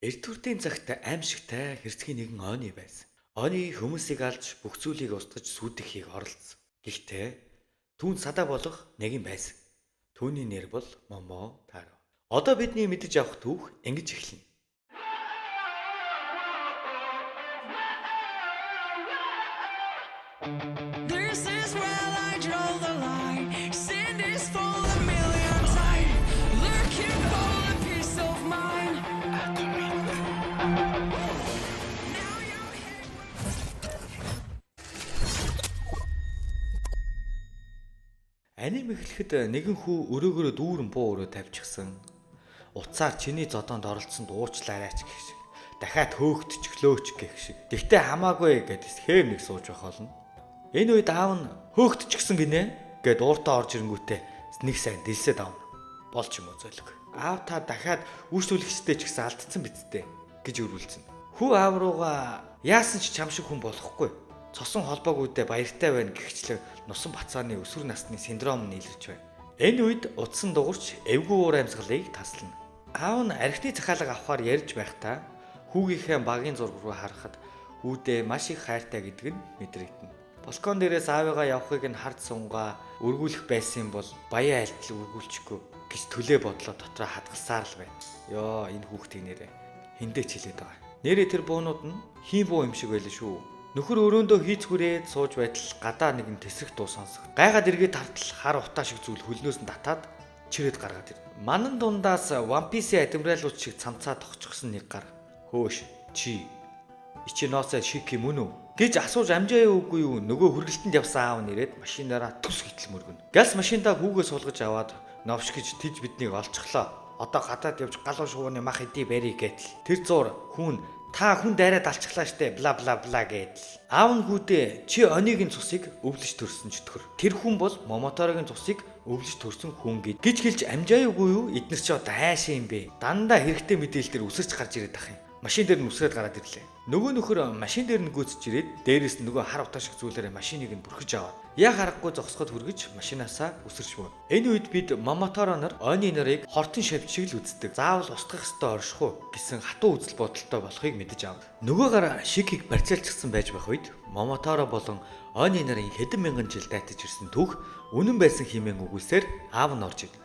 Эрдүрдийн цагт аимшигтай хэрцгий нэгэн Они байсан. Они хүмүүсийг алж бүх зүйлийг устгаж сүдэхийг оролцсон. Гэхдээ түүнд садаа болох нэгэн байсан. Түүний нэр бол Момотаро. Одоо бидний мэдэж авах түүх ингэж эхэлнэ. This is where I draw the line. Sin is full a million times. Looking for a peace of mind. Now you're here. Аним эхлэхэд нэгэн хүү өрөөгөөрөө дүүрэн буу өрөө тавьчихсан. Уцаар чиний зодоонд оролцсонд уучлаарайч гэх шиг. Дахиад хөөгдчихлөөч гэх шиг. Тэгтээ хамаагүй гэд хэм нэг сууж байх болно. Энэ үед аав нь хөөгдчихсэн гинэ гэд ууртаа орж ирэнгүүтээ нэг сайн дэлсээд авна. Болч юм уу зөөлөг. Аав та дахиад үйлчлүүлэгчтэй ч гэсэн алдсан бидтэй гэж өрүүлсэн. Хүү аав руугаа яасан ч чам шиг хүн болохгүй. Цосон холбоогүйдээ баяртай байна гихчлээ нусан бацааны өсвөр насны синдром нь илэрч байна. Энэ үед утсан дуурч эвгүй уур амьсгалыг таслана. Аав нь архины захиалга авахар ярьж байхдаа хүүгийнхээ багийн зураг руу харахад хүүдээ маш их хайртай гэдг нь мэдрэгдэнэ. Балкон дээрээс аавыгаа явахыг нь хард сунгаа өргүүлэх байсан бол баян айлтал өргүүлчихгүй гэж төлөө бодлоо дотроо хадгалсаар л байна. Йоо энэ хүүхдийн нэрээ хиндэ ч хэлээд байгаа. Нэрээ тэр буунууд нь хин буу юм шиг байлаа шүү. Нөхөр өрөөндөө хийцгүрээд сууж байтал гадаа нэгэн тэсрэх дуу сонсох. Гайгаад эргээд тартал хар утаа шиг зүйл хөлнөөс нь татаад чирээд гаргаад ир. Манан дундаас One Piece адмиралууд шиг цамцаа тогчгсон нэг гар. Хөөш чи ичиносо шики мөн үү гэж асууж амжаа үгүй юу нөгөө хүргэлтэнд явсан аав нэрээд машинаараа төс хитэл мөргөнө. Галс машиндаа хүүгээ суулгаж аваад новш гэж тэд биднийг олчихлоо. Одоо гадаад явж галуу шууны мах эдий барий гэтэл тэр зур хүн та хүн дайраад алчглаа штэ бла бла бла гэдэл. Аав нь хүүдээ чи Онигийн цусыг өвлөж төрсөн ч төхөр. Тэр хүн бол Момоторогийн цусыг өвлөж төрсөн хүн гэж хэлж амжаа үгүй юу? Эднэр чи одоо хайшаа юм бэ? Дандаа хэрэгтэй мэдээлэл төр үсэрч гарч ирээд ах юм. Машин дээр нь үсрээд гараад ирлээ. Нөгөө нөхөр машин дээр нь гүйцэж ирээд дээрээс нь нөгөө хар утаа шиг зүйлээрээ машиныг нь бүрхэж аваад яг харахгүй зогсоход хүргэж машинаасаа үсэрч мөн. Энэ үед бид Момоторо нар Они нарыг хортон шавж шиг л үздэг. Заавал устгах ёстой оршихуу гэсэн хатуу үзэл бодолтой болохыг мэдэж ав. Нөгөө гар Шикийг барьцаалчихсан байж байх үед Момоторо болон Они нарын хэдэн мянган жил дайтаж ирсэн түүх үнэн байсан хэмээн үгүйсээр аав нь орж ирнэ.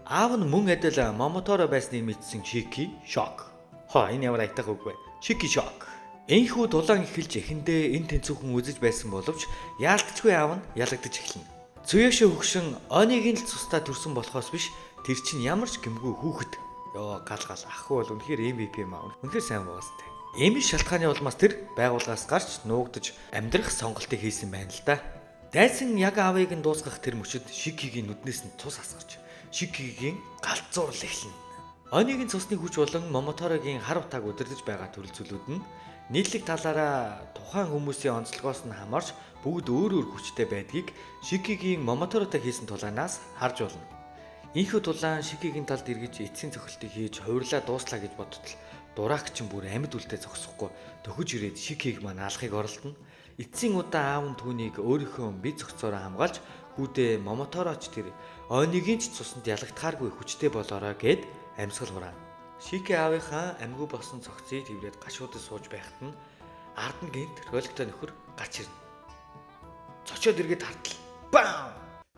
Аав нь мөн адил Момоторо байсныг мэдсэн Шики шок. Энэ ямар айтах үг вэ? Шики шок. Энэхүү дулаан эхэлж эхэндээ энэ тэнцвүүхэн үзэж байсан боловч яалтчгүй аав нь ялагдаж эхэлнэ. Цуяшаа хөгшин Онигийн л цустаа төрсөн болохоос биш тэр чинь ямар ч гэмгүй хүүхэд. Йоо гал ах бол үнэхээр MVP юм аа. Үнэхээр сайн байгаастай. Ийм шалтгааны улмаас тэр байгууллагаас гарч нуугдаж амьдрах сонголтыг хийсэн байна л да. Дайсан яг аавыг нь дуусгах тэр мөчөд Шикигийн нүднээс нь цус асгарч Шикигийн галзуур эхэлнэ. Онигийн цусны хүч болон Момоторогийн хар утааг удирдах байгаа төрөл зүйлүүд нь нийтлэг талаараа тухайн хүмүүсийн онцлогоос нь хамаарч бүгд өөр өөр хүчтэй байдгийг Шикигийн Момоторотой хийсэн тулаанаас харж болно. Ийхүү тулаан Шикигийн талд эргэж эцсийн цохилтыг хийж хувирлаа дууслаа гэж бодтол дураагч нь бүр амьд үлдээ зогсохгүй төхөж ирээд Шикиг маань алахыг оролдоно. Эцсийн удаа аав нь түүнийг өөрийнхөө бие зохицоороо хамгаалж хүүдээ Момотороч тэр Онигийн ч цуснд ялагдахааргүй хүчтэй болоорой гэд амьсгал хураана. Шики аавынхаа амьгүй болсон цогцыг тэврээд гашуудад сууж байхад нь ард нь гинт роликтой нөхөр гарч ирнэ. Цочоод эргээд тартал. Бам!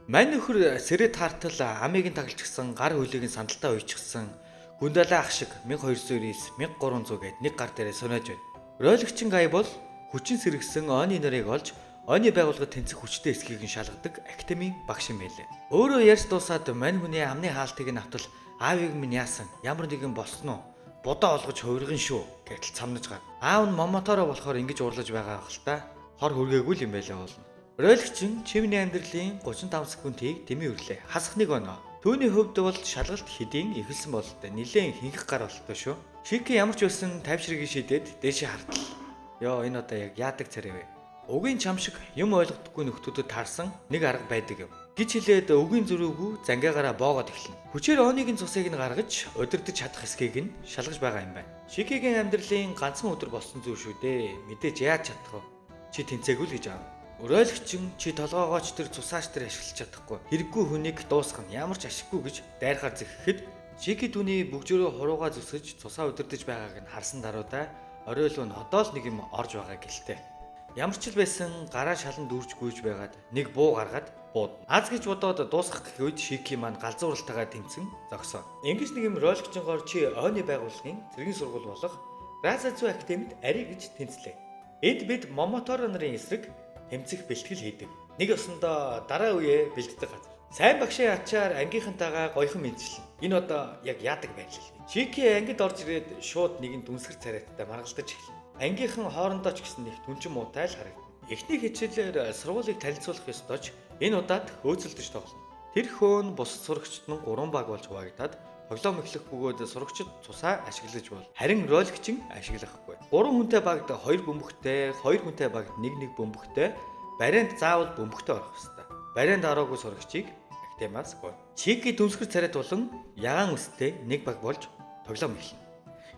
Мань нөхөр сэрэд тартал амийг нь тагалчихсан, гар хөлийг нь сандалтаа уйчихсан. Гүндалаа ах шиг 1299, 1300 гэд нэг гар дээрээ сунаж байна. Роликчин гай бол хүчин сэргсэн Они нарыг олж Они байгууллагад тэнцэх хүчтэй эсхийг нь шалгадаг академийн багш юм байлээ. Өөрөө ярьж дуусаад мань хүний амны хаалтыг нь автал аавыг минь яасан ямар нэгэн болсон уу? Будаа олгож хувирган шүү гэтэл цамнаж гад. Аав нь Момоторо болохоор ингэж урлаж байгаа хэл та. Хор хүргээгүй л юм байлаа болно. Роликчин чимний амьдралын 35 секундыг дэмий өрлөө. Хасах нэг оноо. Түүний хувьд бол шалгалт хэдийн эхэлсэн бололтой. Нилээн хинхэх гар болтой шүү. Шики ямар ч байсан тайвширгийг шийдээд дээшээ хартал. Йоо энэ одоо яг яадаг царай вэ? Угийн чам шиг юм ойлгохгүй нөхдүүдэд таарсан нэг арга байдаг юм. Гэж хэлээд өгийн зөрүүгөө зангаагаараа боогод эхэлнэ. Хүчээр Онигийн цусыг нь гаргаж удирдах чадах эсхийг нь шалгаж байгаа юм байна. Шикигийн амьдралын ганцхан өдөр болсон зүйл шүү дээ. Мэдээж яаж чадах вэ? Чи тэнцээгүй л гэж аав. Роликчин чи толгоогооч тэр цусаач тэр ашиглаж чадахгүй. Хэрэггүй хүнийг дуусгах нь ямар ч ашиггүй гэж дайрахаар зэхэхэд Шики түүний бүгжөөрөө хурууга зүсэж цусаа удирдах байгааг нь харсан даруйда орой л нодоол нэг юм орж байгаа гэлтэй. Ямар ч л байсан гараа шалан дүүрж гүйж байгаад нэг буу гаргаад бууд. Аз гэж бодоод дуусгах гэх үед Шики маань галзууралтайгаа тэмцэн зогсоо. Ингэж нэг юм роликчингоор чи ойны байгууллагын цэргийн сургууль болох Разазу академид арий гэж тэнцлээ. Энд бид Момоторо нарын эсрэг тэмцэх бэлтгэл хийдэг. Нэг ёсондоо дараа үеэ бэлддэг газар. Сайн багшийн ачаар ангийнхантайгаа гоёхон мэдчилнэ. Энэ одоо яг яадаг байдлаа. Шики ангид орж ирээд шууд нэгэн дүнсгэр царайттай маргалдаж эхэлнэ. Ангийнхан хоорондоо ч гэсэн нэг түнчин муутай л харагдана. Эхний хичээлээр сургуулийг танилцуулах ёстой ч энэ удаад хөөцөлдөж тоглоно. Тэр хөөн бус сурагчид нь 3 баг болж хуваагдаад тоглоом эхлэх бөгөөд сурагчид цусаа ашиглаж бол харин роликчин ашиглахгүй. 3 хүнтэй багт 2 бөмбөгтэй, 2 хүнтэй багт 1 бөмбөгтэй, барианд заавал бөмбөгтэй орох ёстой. Барианд ороогүй сурагчийг актемаас гоо. Шики дүнсгэр царайт болон ягаан үстэй нэг баг болж тоглоом эхэлнэ.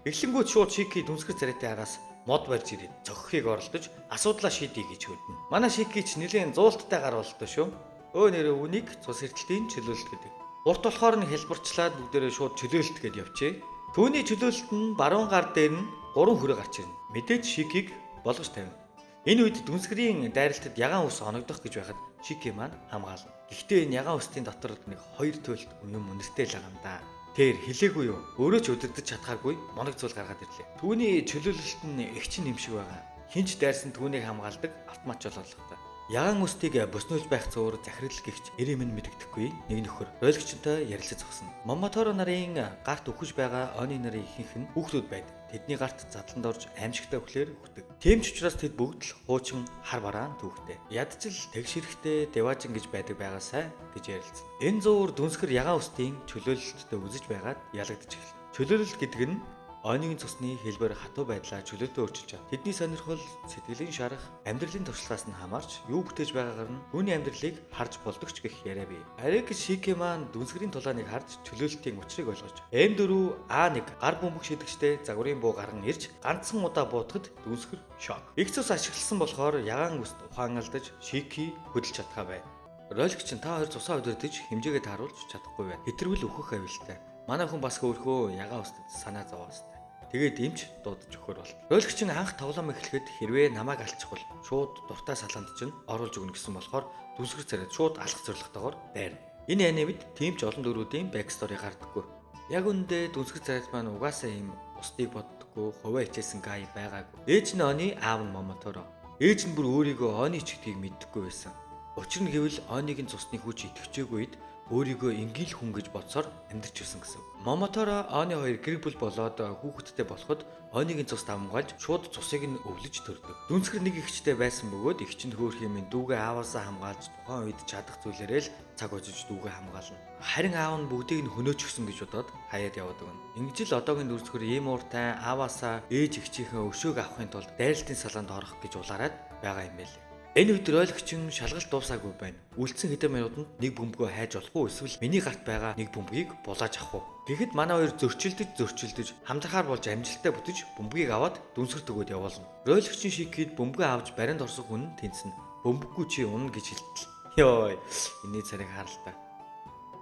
Эхлэнгүүд шууд Шики дүнсгэр царайтай араас мод барьж ирээд цохихыг оролдож асуудлаа шийдэе гэж хөдөлнө. Манай Шики ч нэлийн зуулттай гар болтой шүү. Өө нэрээ үнийг цус эртэлтийн чөлөөлөлт гэдэг. Урт болохоор нь хэлбэрчлээд бүгдээрээ шууд чөлөөлөлт гэж явжээ. Түүний чөлөөлөлт нь баруун гар дээр нь 3 хүрээ гарч ирнэ. Мэдээж Шикийг болгож тавина. Энэ үед дүнсгэрийн дайралтад ягаан ус оногдох гэж байхад Шики маань хамгаална. Гэхдээ энэ ягаан устын дотор нэг 2 туйлт юм үнэртэй л байгаа юм да. Тэр хэлээгүй юу? Өөрөө ч удирдах чадхааргүй моног зүйл гаргаад ирлээ. Түүний чөлөөлөлт нь их чин юм шиг байгаа. Хинч дайрсан түүнийг хамгаалдаг автомат жолоолготой. Ягаан үстийг бөснөж байх зуур захирал гихч эрэм нь мэдэгдэхгүй нэг нөхөр роликчтай ярилцаж зогсно. Момоторо нарын гарт өгөж байгаа оны нарын ихэнх нь хүүхдүүд байдаг. Тэдний гарт задланд орж аимшигтай өхлөөр өгдөг. Тийм ч учраас тэд бүгд л хуучин хар бараан түүхтэй. Ядчил тэгш хэрэгтэй деважин гэж байдаг байгаасай гэж ярилцсан. Энэ зуур дүнсгэр ягаан үстийн чөлөөлөлтөд үзэж байгаад ялагдаж эхэлнэ. Чөлөөлөлт гэдэг нь ойнгийн цусны хэлбэр хатуу байдлаа чөлөөтэй өөрчилж чад. Тэдний сонирхол, сэтгэлийн шарах, амьдралын туршлагаас нь хамаарч юу бүтээж байгаагаар нь түүний амьдралыг харж болдог ч гэх яриа бий. Ариг Шики маань дүнсгэрийн тулааныг харж чөлөөлөлтийн учрыг ойлгож М4 А1 гар бөмбөг шидэгчтэй загварын буу гарган ирж ганцхан удаа буутахад дүнсгэр шок. Их цус ашигласан болохоор ягаан үст ухаан алдаж Шики хөдөлж чадхаа байна. Роликч та хоёр цусаа удирдах хэмжээгээ тааруулж чадахгүй байна. Хэтэрвэл өөхөх авилтай. Манай хүн бас хөөрхөө ягаан устд санаа зовоос. Тэгээд имч дуудаж өгөхөр бол. Роликчин анх тоглоом эхлэхэд хэрвээ намайг алчихвал шууд дуртай салаанд чинь оруулж өгнө гэсэн болохоор дүнсгэр царайд шууд алах зорилготойгоор байр. Энэ анимид тийм ч олон дөрүүдийн бэкстори гардаггүй. Яг үндэ дүнсгэр царайд маань угаасаа ийм устдыг боддоггүй, хуваа хичээсэн гай байгаагүй. Ээж нь оны аав нь Момоторо. Ээж нь бүр өөрийгөө оны ичгдгийг мэддэггүй байсан. Учир нь гэвэл оныгийн цусны хүч идэвхжээгүй үед өөрийгөө ингээл хүн гэж бодсоор амьдарч ирсэн гэсэн. Момоторо оны хоёр гэр бүл болоод хүүхэдтэй болоход ойныгийн цус давмгаалж шууд цусыг нь өвлөж төрдөг. Дүнсгэр нэг ихчтэй байсан бөгөөд ихчэнд хөөх юм дүүгээ ааваасаа хамгаалж тухайн үед чадах зүйлээрээ л цаг өжиж дүүгээ хамгаална. Харин аав нь бүгдийг нь хөнөөчихсөн гэж бодоод хаяад явдаг нь. Ингэж л одоогийн дүнсгэр ийм ууртай ааваасаа ээж ихчийнхээ өшөөг авахын тулд дайралтын салаанд орох гэж улаарад байгаа юм байлээ. Энэ үед роликчин шалгалт дуусаагүй байна. Үлдсэн хэдэн минутанд нэг бөмбөгөө хайж болох уу эсвэл миний гарт байгаа нэг бөмбөгийг булааж авах уу? Тэгэхэд манай хоёр зөрчилдөж хамтрахаар болж амжилттай бүтэж бөмбөгийг аваад дүнсгэрт өгөөд явуулна. Роликчин Шикид бөмбөгөө авч баринд орсон хүн нь тэнцэнэ. Бөмбөггүй чи унана гэж хэлтэл. Йой, энэ царайг харалтаа.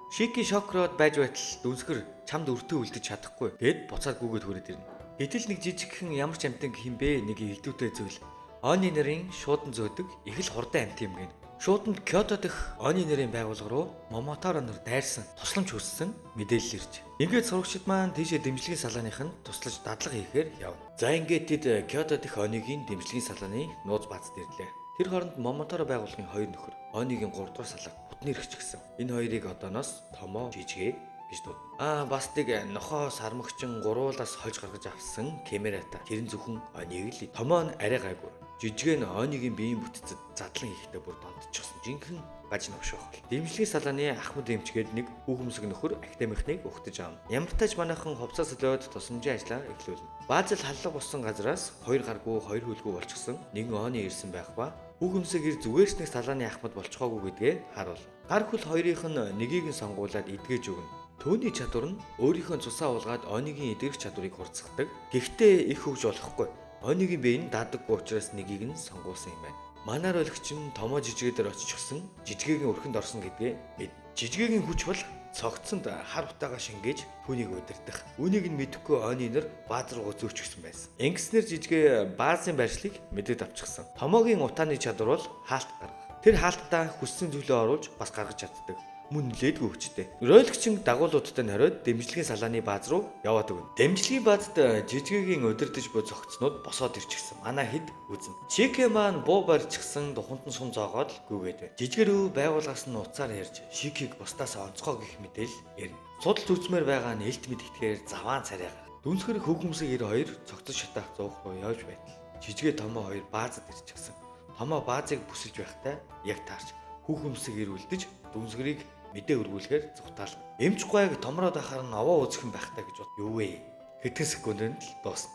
Шики шокроод байж байтал дүнсгэр чамд өртөө үлдэж чадахгүй гэд буцаад гүгээд хүрээд ирнэ. Гэтэл нэг жижигхэн ямар ч амтан гэх юм бэ нэг илдүүтэй зүйл. Оны нарын шуудан зөөдөг их л хурдан амт юм гин. Шууданд Кёто дэх оны нарын байгууллага руу Момоторо нар дайрсан тусламж хүссэн мэдээлэл ирж. Ингээд сурагчид маань тийшээ дэмжлэгийн салааных нь туслаж дадлага хийхээр явна. За ингээд тэд Кёто дэх оныгийн дэмжлэгийн салааны нууц баазд ирлээ. Тэр хооронд Момоторо байгууллагын хоёр нөхөр оныгийн 3 дугаар салааг бүтнээр ихчихсэн. Энэ хоёрыг одооноос Томо жижигэ гэж дуудана. Бас нэг нохоо сармагчин гуруулаас хольж гаргаж авсан камерата. Тэр нь зөвхөн онийг л. Томо нь арай гайгүй. Жижиг нь оныгийн биеийн бүтцэд задлан хийхдээ бүр донтчихсон. Жинхэнэ гаж навших бол. Дэмжлэгийн салааны Ахмад эмчгээд нэг хүүхэмсэг нөхөр академикныг өгтөж аавна. Ямар ч тач манайхан хувцас солиод тусламжийн ажлаа эхлүүлнэ. Баазал халлага болсон газраас 2 гаргүй 2 хөлгүй болчихсон. Нэгэн оны ирсэн байх ба хүүхэмсэг ир зүгээрч нэг салааны Ахмад болчихоогүй гэдгээ харуул. Гар хөл хоёрынх нь нэгийг нь сонгуулад эдгэж өгнө. Төвний чадвар нь өөрийнхөө цусаа уулгаад оныгийн эдгэх чадварыг хурцгадаг. Гэхдээ их хөвж болохгүй. Оныгийн бие нь даадаггүй учраас нэгийг нь сонгуулсан юм байна. Манай роликч нь Томо жижигээ дээр очичихсан, жижигэгийн өрхөнд орсон гэдгээ мэд. Жижигэгийн хүч бол цогцонд хар утаагаа шингээж түүнийг удирдах. Үнийг нь мэдэхгүй ойны нар бааз руугаа зөөчихсөн байсан. Ингэснээр жижигэ баазын барьшлыг мэдээд авчихсан. Томоогийн утааны чадвар бол хаалт гаргах. Тэр хаалтаа хүссэн зүйлээ оруулж бас гаргаж чаддаг. Мөн нэлээдгүй хүчтэй. Ройлогчин дагуулуудтай хориод дэмжлэгийн салааны бааз руу яваад өгнө. Дэмжлэгийн баазд жижигэгийн удирдах буй цогцнууд босоод ирчихсэн. Манай хэд үзэн. Шике маань буу барьчихсан духанд нь сум зоогоод гүгээд. Жижигэр байгуулгаас нь уцаар ярьж Шикийг бусдаас онцгой гэх мэдээл ярина. Судалж үзмээр байгаа нь элт мэдгэхээр заваан царай гарга. Дүнсгэр хөгөмсөг 92 цогцос шатаах зуух руу явж байтал. Жижигэ томоо хоёр баазад ирчихсэн. Томоо баазыг бүсэлж байхдаа яг таарч хүүхэмсэг ирүүлдэж дүнсгэрийг мэдээ өргүүлэхээр зүгтаал. Эмч гуайг томроод ахаар нь овоо үзэх юм байх та гэж бод. Юу вэ? Хэдэн секундэд л дуусна.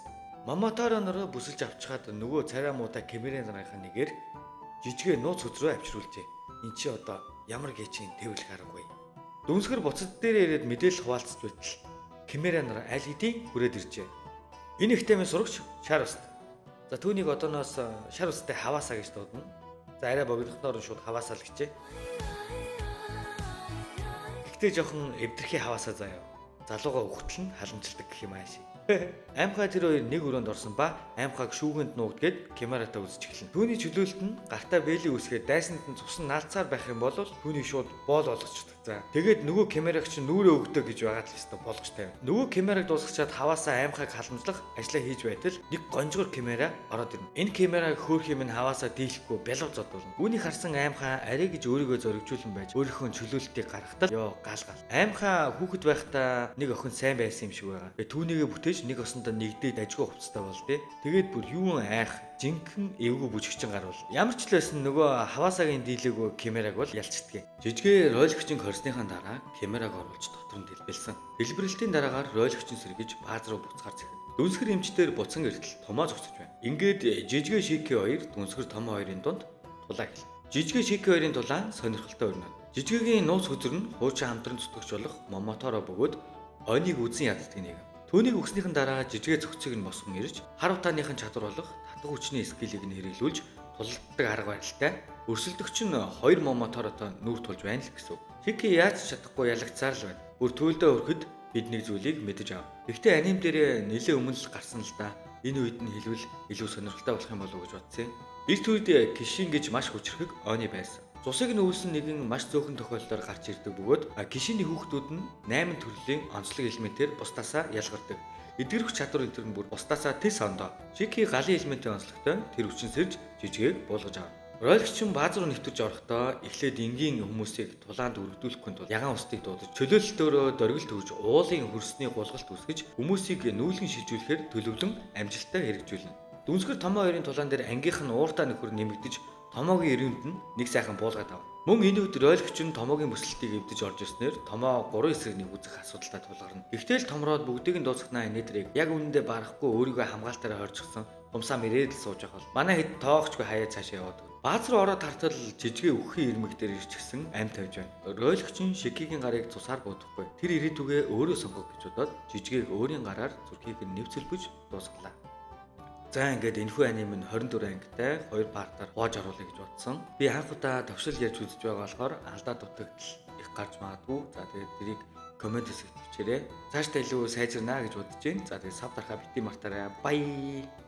Мамоторо нөрөө бүсэлж авчихад нөгөө царай муутай камерын дараахан нэгээр жижигэ нууц хөзрөө авчруулжээ. Эн чи одоо ямар гэчийн тэвэрлэх аргагүй. Дүнсгэр буцад дээр ирээд мэдээлэл хуваалцж байтал камерын нар аль хэдийн хүрээд иржээ. Энэ их тэмээ сурагч шар уст. За түүнийг одооноос шар устай хаваасаа гэж дуудана. За арай богинохноор шууд хаваасаа л гэжээ. Гэтэ жоохон эвдэрхий хаваасаа заяа. Залууга өгтөл нь халамжилдаг гэх юм ааши. Аймхай тэр хоёр нэг өрөөнд орсон ба аймхайг шүүгэнд нуугдгээд камератаа үзэж эхэлнэ. Түүний чөлөөлөлт нь гартаа бэлий үсгээд дайсанд нь цусан наалцаар байх юм бол түүнийг шууд боол болгочихдаг. За тэгээд нөгөө камераг чинь нүүрээ өгдөө гэж байгаа л хэвээр болгож тавина. Нөгөө камераг дуусгачаад хаваасаа аймхайг халамжлах ажлаа хийж байтал нэг гонжгор камера ороод ирнэ. Энэ камераг хөөх юм нь хаваасаа дийлэхгүй бялав зодуулна. Үүнийг харсан аймхай арай гэж өөрийгөө зоригжуулан байж өөрийнхөө чөлөөлөлтийг гаргахтал ёо гал. Аймхай хүүхэд байхдаа нэг охин сайн байсан юм шиг байгаа. Түүнийгээ бүтээж нэг осондоо нэгдээд ажгүй хувцастай болдё. Тэгээд бүр юун айх жинхэнэ эвгүй бүжигчин гарвал ямар ч л байсан нөгөө хаваасагийн дийлээгөө камераг бол ялцдгийг. Жижигэ ройлогчин хорсныхаа дараа камераг оруулж дотор нь дэлбэлсэн. Дэлбэрэлтийн дараагаар ройлогчин сэргэж бааз руу буцахаар захив. Дүнсгэр эмчтэр буцан иртэл томоо зогсож байна. Ингээд жижигэ Шики хоёр дүнсгэр томоо хоёрын дунд тулаа хэл. Жижигэ Шики хоёрын тулаан сонирхолтой өрнө. Жижигэгийн нууц хөзөр нь хуучин хамтран зүтгэгч болох Момоторо бөгөөд ойныг үзэн яддаг нэг. Түүнийг өгснийхэн дараа жижигэ цогцыг нь босгон ирж хар утааныхын чадвар болох татах хүчний скиллийг нь хэрэглүүлж тулалддаг арга барилтай. Өрсөлдөгч нь хоёр Момоторотой нүүр тулж байна л гэсэн. Шики яаж чадахгүй ялагцаар л байна. Бүр төлдөө өрхөд бид нэг зүйлийг мэдэж ав. Гэхдээ аним дээр нэлээд өмнө л гарсан л да. Энэ үед нь хэлвэл илүү сонирхолтой болох юм болов уу гэж бодсон. Эрт үед Кишин гэж маш хүчрхэг ойны байсан. Цусыг нүүлсэн нэгэн маш зөөхөн тохиолдолд гарч ирдэг бөгөөд Кишиний хүүхдүүд нь 8 төрлийн онцлог элементээр бусдаасаа ялгардаг. Эдгэрэх чадвар энэ төр нь бүр бусдаасаа тэс ондоо. Шики галын элементийн онцлогтой тэр хүчин сэрж жижигээг буулгаж авна. Ройлогчин бааз руу нэвтэрж орохдоо эхлээд энгийн хүмүүсийг тулаанд өргөдүүлэхгүй тул ягаан устдыг дуудаж чөлөөлөлтөөрөө дөргил төвж уулын хөрсний гулгалт үүсгэж хүмүүсийг нүүлгэн шилжүүлэхээр төлөвлөн амжилттай хэрэгжүүлнэ. Дүнсгэр томоо хоёрын тулаан дээр ангийнх нь ууртаа нөхөр нэмэгдэж томоогийн ирээнд нь нэг сайхан буулгаад ав. Мөн энэ үед ройлогч нь томоогийн бүсэлтийг эвдэж орж ирснээр томоо 3 эсрэг нэг үзэх асуудалтай тулгарна. Гэхдээ л томроод бүгдийг нь дуусгахнаа энэдрийг яг үнэндээ барахгүй өөрийгөө хамгаалтаараа хоржчихсан тумсаа мэрээд л сууж явах бол манай хэд тоогчгүй хаяа цаашаа яваад. Бааз руу ороод хартал жижигэ үхий ирмэг дээр ирчихсэн амь тавьж байна. Ройлогч нь Шикигийн гарыг цусаар буудахгүй. Тэр ирээдүгээ өөрөө сонгох гэж бодоод жижигээг өөрийн гараар зүрхийг нь нэвцэлбэж дуусглаа. За ингээд энэхүү аним нь 24 ангитай 2 партаар боож оруулъя гэж бодсон. Би анх удаа төвшил ярьж үзэж байгаа болохоор алдаа дутагдал их гарч магадгүй. За тэгээд тэрийг комент хэсэгт бичээрэй. Цаашдаа илүү сайжирнаа гэж бодож байна. За тэгээд сав дарахаа бити мартаарай. Бай.